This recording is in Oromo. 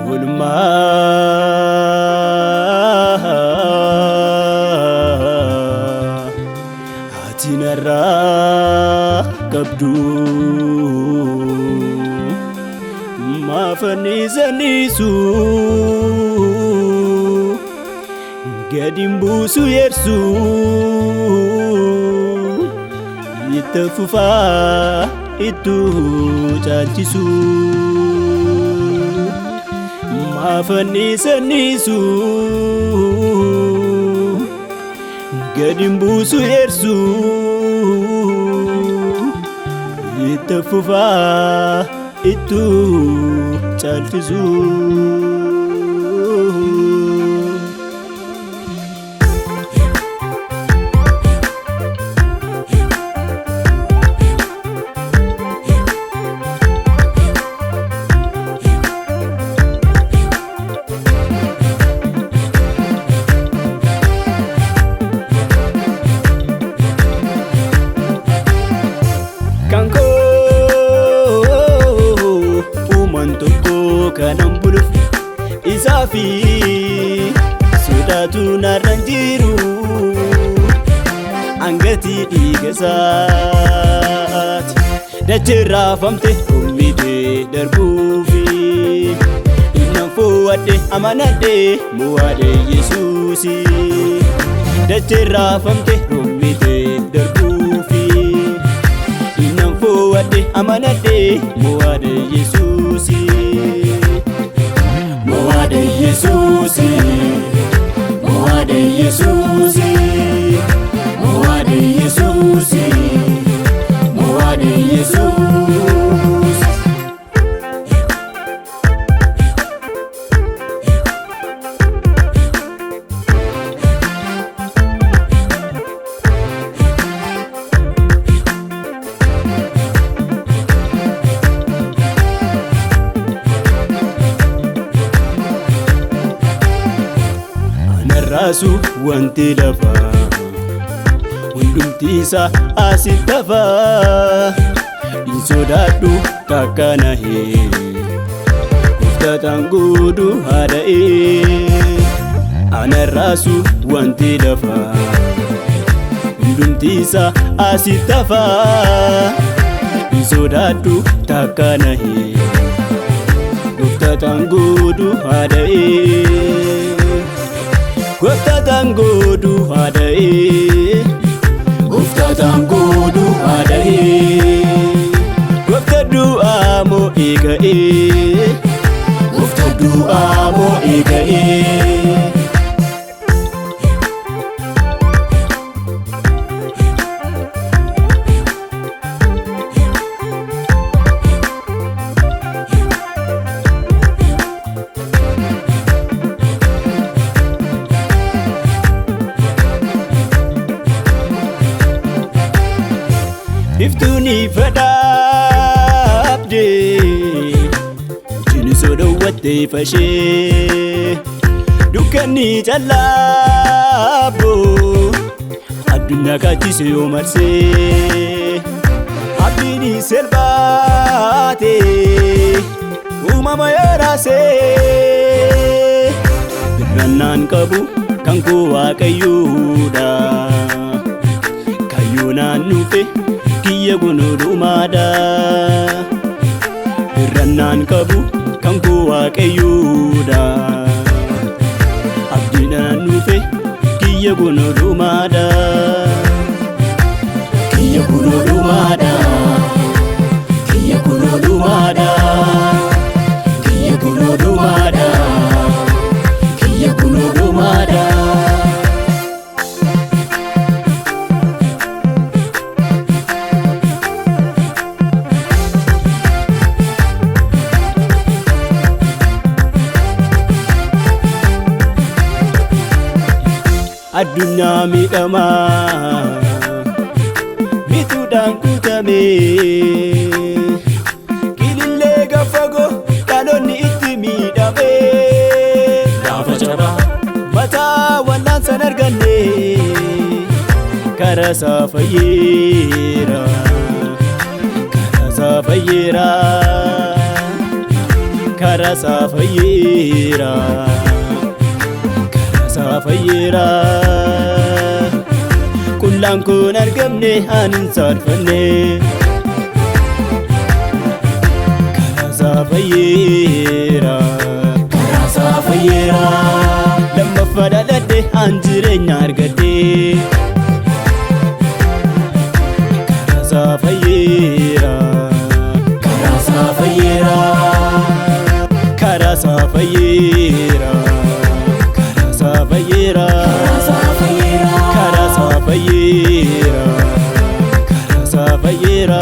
Oolmaa ati narraa qabdu maafannisaniisu gadin buusu yersu itti fufaa ittu caalchisu maafannisaniisu gadin buusu yersu itti fufaa ittu caalchisu. Kanan buluuf isaafi sodaatu narraan jiru angatii dhiiga isaati dachee raafamte ummidee darbuufi innan fo'adhe amanadhe mo'aadhe Yesuusi dachee raafamte ummidee darbuufi innan fo'adhe amanadhe mo'aadhe Yesuusi. Mo'aadhe Yesuusi, mo'aadhe Yesuusi, mo'aadhe Yesuusi, mo'aadhe Yesuusi. Raasu wanti lafa hundumti isaa asitti hafa hin sodaadhu takka nahee gooftaan godhu haadha'ee ana raasu wanti lafa hundumti isaa asitti hafa hin sodaadhu takka nahee gooftaan godhu haadha'ee. Gooftaan godhu haadha'ee gooftaan godhu haadha'ee gooftaan du'aa moo eega'ee gooftaan du'aa moo eega'ee. Iftuuni fadhaabde ijini sodowwatte fashee dukkanni callaabbo addunyaa kaachise yoo marsee abdiin selbaate uumama yoo raasee birrannaan qabu kan koo Waaqayyoodha kayyoo naannuufe kiyya gonodhumaadha birrannaan qabu kan koo Waaqayyoodha abdiin naannuufe kiyya gonodhumaadha kiyya gonodhumaadha kiyya gonodhumaadha kiyya gonodhumaadha kiyya gonodhumaadha. Addunyaa miidhamaa bituudhaan guutamee kilillee gaffagoo dhaloonni itti miidhamee gaafa jabaa mataa wannaan san arganne karaa isaa fayyeera karaa isaa fayyeera. Karasaa fayyeera, karasaa fayyeera. Kullaan kun argamne anin saalfanne. Karasaa fayyeera, karasaa fayyeera. Lammaffaa dhaladhe an jireenya argadhe. Karasaa fayyeera, karasaa fayyeera. Karasaa fayyeera, karasaa fayyeera. Karasaa fayyeera, karasaa fayyeera.